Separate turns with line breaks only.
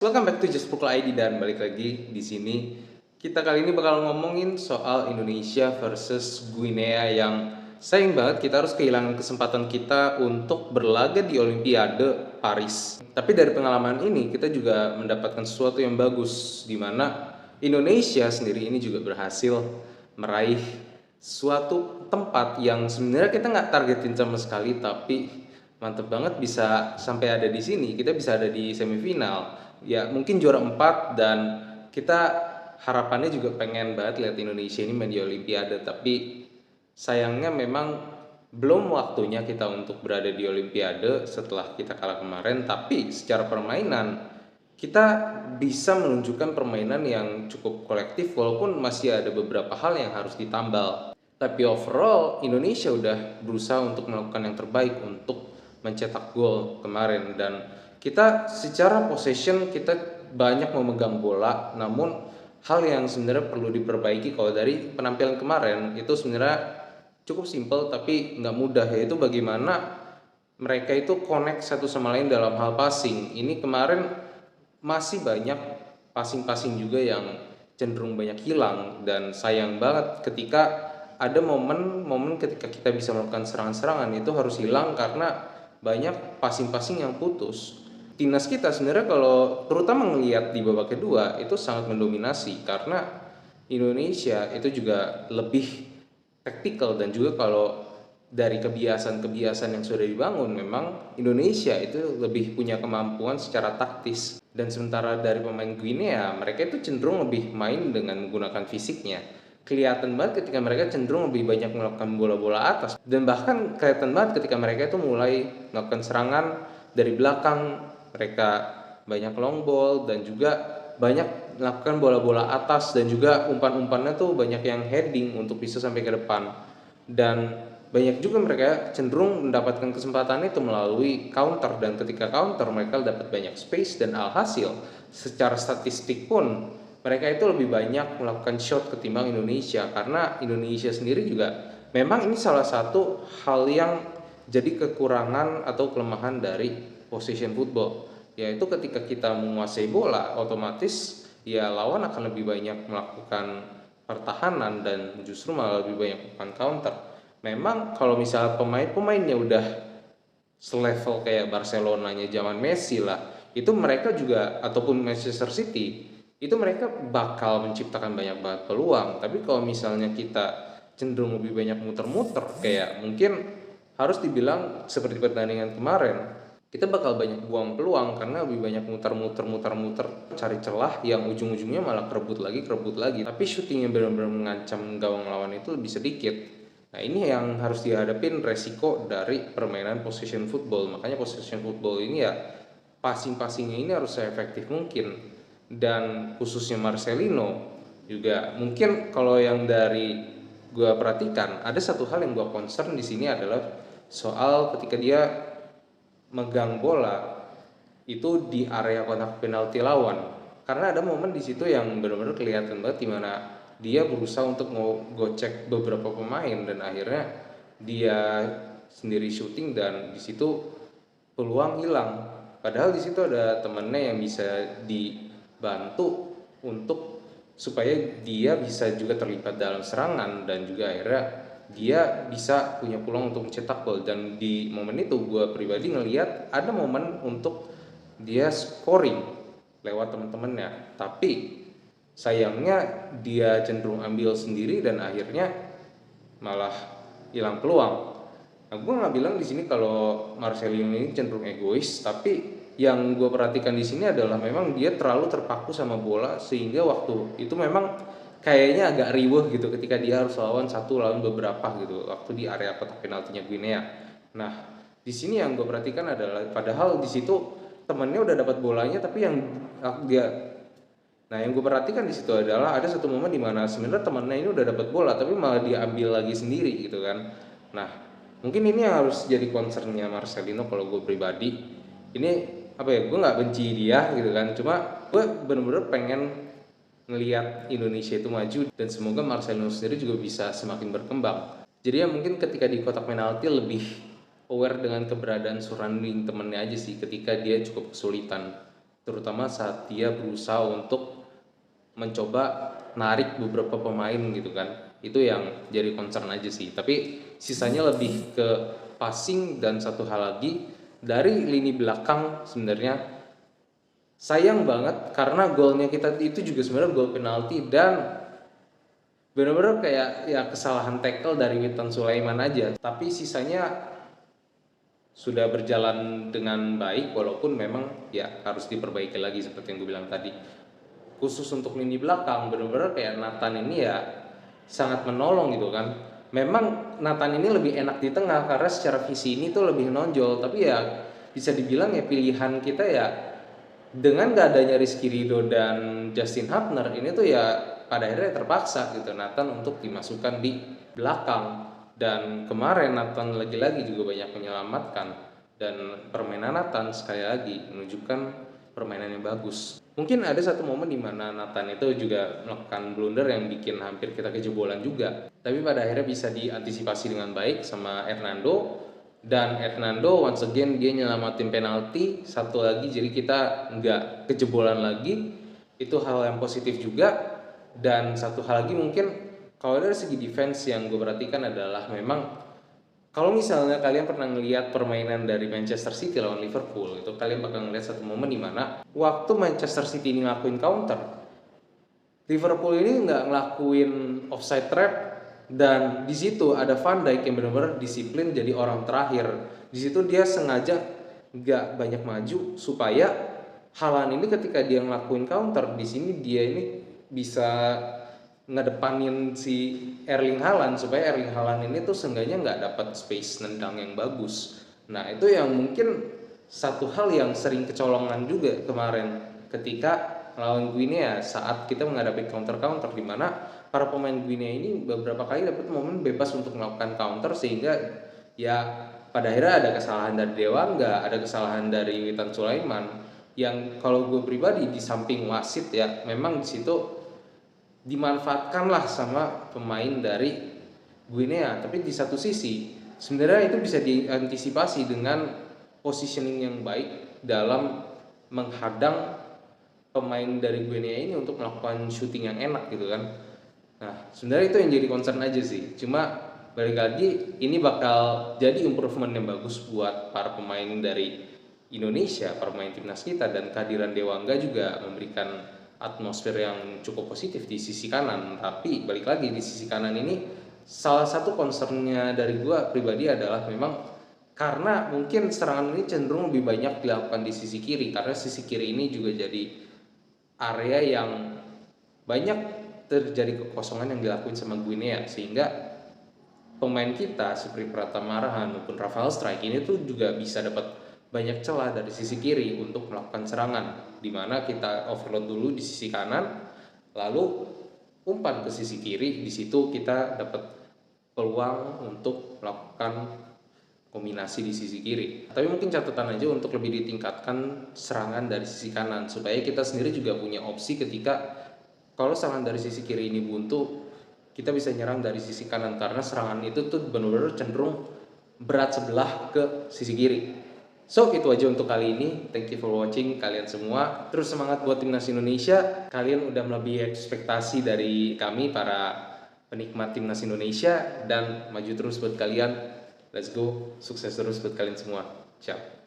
Welcome back to Just Pukul ID dan balik lagi di sini. Kita kali ini bakal ngomongin soal Indonesia versus Guinea yang sayang banget kita harus kehilangan kesempatan kita untuk berlaga di Olimpiade Paris. Tapi dari pengalaman ini kita juga mendapatkan sesuatu yang bagus di mana Indonesia sendiri ini juga berhasil meraih suatu tempat yang sebenarnya kita nggak targetin sama sekali, tapi mantep banget bisa sampai ada di sini. Kita bisa ada di semifinal. Ya mungkin juara 4, dan kita harapannya juga pengen banget lihat Indonesia ini main di Olimpiade, tapi sayangnya memang belum waktunya kita untuk berada di Olimpiade setelah kita kalah kemarin. Tapi secara permainan kita bisa menunjukkan permainan yang cukup kolektif walaupun masih ada beberapa hal yang harus ditambal. Tapi overall Indonesia udah berusaha untuk melakukan yang terbaik untuk mencetak gol kemarin, dan kita secara possession kita banyak memegang bola. Namun hal yang sebenarnya perlu diperbaiki kalau dari penampilan kemarin itu sebenarnya cukup simpel tapi nggak mudah, yaitu bagaimana mereka itu connect satu sama lain dalam hal passing. Ini kemarin masih banyak passing-passing juga yang cenderung banyak hilang, dan sayang banget ketika ada momen-momen ketika kita bisa melakukan serangan-serangan itu harus hilang karena banyak passing-passing yang putus. Timnas kita sebenarnya kalau terutama ngelihat di babak kedua itu sangat mendominasi karena Indonesia itu juga lebih taktikal, dan juga kalau dari kebiasaan-kebiasaan yang sudah dibangun memang Indonesia itu lebih punya kemampuan secara taktis. Dan sementara dari pemain Guinea mereka itu cenderung lebih main dengan menggunakan fisiknya. Kelihatan banget ketika mereka cenderung lebih banyak melakukan bola-bola atas, dan bahkan kelihatan banget ketika mereka itu mulai melakukan serangan dari belakang. Mereka banyak long ball dan juga banyak melakukan bola-bola atas, dan juga umpan-umpannya tuh banyak yang heading untuk bisa sampai ke depan. Dan banyak juga mereka cenderung mendapatkan kesempatan itu melalui counter, dan ketika counter mereka dapat banyak space, dan alhasil secara statistik pun mereka itu lebih banyak melakukan shot ketimbang Indonesia. Karena Indonesia sendiri juga memang ini salah satu hal yang jadi kekurangan atau kelemahan dari possession football, yaitu ketika kita menguasai bola otomatis ya lawan akan lebih banyak melakukan pertahanan dan justru malah lebih banyak melakukan counter. Memang kalau misalnya pemainnya udah selevel kayak Barcelonanya zaman Messi lah, itu mereka juga ataupun Manchester City itu mereka bakal menciptakan banyak banget peluang. Tapi kalau misalnya kita cenderung lebih banyak muter-muter, kayak mungkin harus dibilang seperti pertandingan kemarin, kita bakal banyak buang peluang karena lebih banyak muter-muter cari celah yang ujung-ujungnya malah kerebut lagi. Tapi syuting yang benar-benar mengancam gawang lawan itu lebih sedikit. Nah ini yang harus dihadapin resiko dari permainan possession football. Makanya possession football ini ya passing-passingnya ini harus seefektif mungkin. Dan khususnya Marcelino juga mungkin kalau yang dari gue perhatikan ada satu hal yang gue concern di sini adalah soal ketika dia megang bola itu di area kotak penalti lawan, karena ada momen di situ yang benar-benar kelihatan banget dimana dia berusaha untuk ngegocek beberapa pemain dan akhirnya dia sendiri syuting, dan di situ peluang hilang. Padahal di situ ada temennya yang bisa dibantu untuk supaya dia bisa juga terlibat dalam serangan, dan juga akhirnya dia bisa punya peluang untuk mencetak gol. Dan di momen itu gue pribadi ngelihat ada momen untuk dia scoring lewat teman-temannya, tapi sayangnya dia cenderung ambil sendiri dan akhirnya malah hilang peluang. Nah, gue nggak bilang di sini kalau Marcelino ini cenderung egois, tapi yang gue perhatikan di sini adalah memang dia terlalu terpaku sama bola sehingga waktu itu memang kayaknya agak riweh gitu ketika dia harus lawan beberapa gitu waktu di area kotak penaltinya Guinea. Nah, di sini yang gue perhatikan adalah padahal di situ temennya udah dapat bolanya, tapi yang dia yang gue perhatikan di situ adalah ada satu momen di mana sebenarnya temennya ini udah dapat bola tapi malah diambil lagi sendiri gitu kan. Nah, mungkin ini yang harus jadi concernnya Marcelino kalau gue pribadi. Ini apa ya, gue nggak benci dia gitu kan, cuma gue bener-bener pengen ngelihat Indonesia itu maju, dan semoga Marcelino sendiri juga bisa semakin berkembang. Jadi ya mungkin ketika di kotak penalti lebih aware dengan keberadaan surrounding temennya aja sih ketika dia cukup kesulitan. terutama saat dia berusaha untuk mencoba narik beberapa pemain gitu kan. Itu yang jadi concern aja sih. Tapi sisanya lebih ke passing, dan satu hal lagi dari lini belakang sebenarnya sayang banget karena golnya kita itu juga sebenarnya gol penalti, dan bener-bener kayak ya kesalahan tackle dari Witan Sulaiman aja, tapi sisanya sudah berjalan dengan baik, walaupun memang ya harus diperbaiki lagi seperti yang gue bilang tadi. Khusus untuk lini belakang bener-bener kayak Nathan ini ya sangat menolong gitu kan. Memang Nathan ini lebih enak di tengah karena secara visi ini tuh lebih nonjol, tapi ya bisa dibilang ya pilihan kita ya dengan gak adanya Rizky Ridho dan Justin Hubner ini tuh ya pada akhirnya terpaksa gitu Nathan untuk dimasukkan di belakang. Dan kemarin Nathan lagi-lagi juga banyak menyelamatkan, dan permainan Nathan sekali lagi menunjukkan permainan yang bagus. Mungkin ada satu momen di mana Nathan itu juga melakukan blunder yang bikin hampir kita kejebolan juga, tapi pada akhirnya bisa diantisipasi dengan baik sama Hernando. Dan Hernando once again dia nyelamatin penalti satu lagi, jadi kita nggak kejebolan lagi. Itu hal yang positif juga. Dan satu hal lagi mungkin kalau dari segi defense yang gue perhatikan adalah memang kalau misalnya kalian pernah ngelihat permainan dari Manchester City lawan Liverpool, itu kalian bakal ngelihat satu momen di mana waktu Manchester City ini ngelakuin counter, Liverpool ini nggak ngelakuin offside trap, dan di situ ada Van Dijk yang benar-benar disiplin jadi orang terakhir. Di situ dia sengaja nggak banyak maju supaya Haaland ini ketika dia ngelakuin counter di sini dia ini bisa ngedepanin si Erling Haaland, supaya Erling Haaland ini tuh seenggaknya nggak dapat space nendang yang bagus. Nah itu yang mungkin satu hal yang sering kecolongan juga kemarin ketika lawan Guinea saat kita menghadapi counter-counter, di mana para pemain Guinea ini beberapa kali dapat momen bebas untuk melakukan counter, sehingga ya pada akhirnya ada kesalahan dari Dewangga, ada kesalahan dari Witan Sulaiman, yang kalau gue pribadi di samping wasit ya memang di situ dimanfaatkanlah sama pemain dari Guinea. Tapi di satu sisi sebenarnya itu bisa diantisipasi dengan positioning yang baik dalam menghadang pemain dari Guinea ini untuk melakukan shooting yang enak gitu kan. Nah sebenarnya itu yang jadi concern aja sih. Cuma balik lagi ini bakal jadi improvement yang bagus buat para pemain dari Indonesia, para pemain timnas kita, dan kehadiran Dewangga juga memberikan atmosfer yang cukup positif di sisi kanan. Tapi balik lagi di sisi kanan ini salah satu concernnya dari gua pribadi adalah memang karena mungkin serangan ini cenderung lebih banyak dilakukan di sisi kiri, karena sisi kiri ini juga jadi area yang banyak terjadi kekosongan yang dilakuin sama Guinea, sehingga pemain kita seperti Pratama Arhan maupun Rafael Strike ini tuh juga bisa dapat banyak celah dari sisi kiri untuk melakukan serangan, dimana kita overload dulu di sisi kanan lalu umpan ke sisi kiri. Di situ kita dapat peluang untuk melakukan kombinasi di sisi kiri. Tapi mungkin catatan aja untuk lebih ditingkatkan serangan dari sisi kanan, supaya kita sendiri juga punya opsi ketika kalau serangan dari sisi kiri ini buntu, kita bisa nyerang dari sisi kanan, karena serangan itu tuh benar-benar cenderung berat sebelah ke sisi kiri. So itu aja untuk kali ini. Thank you for watching kalian semua. Terus semangat buat timnas Indonesia. Kalian udah melebihi ekspektasi dari kami para penikmat timnas Indonesia, dan maju terus buat kalian. Let's go, sukses terus buat kalian semua. Ciao.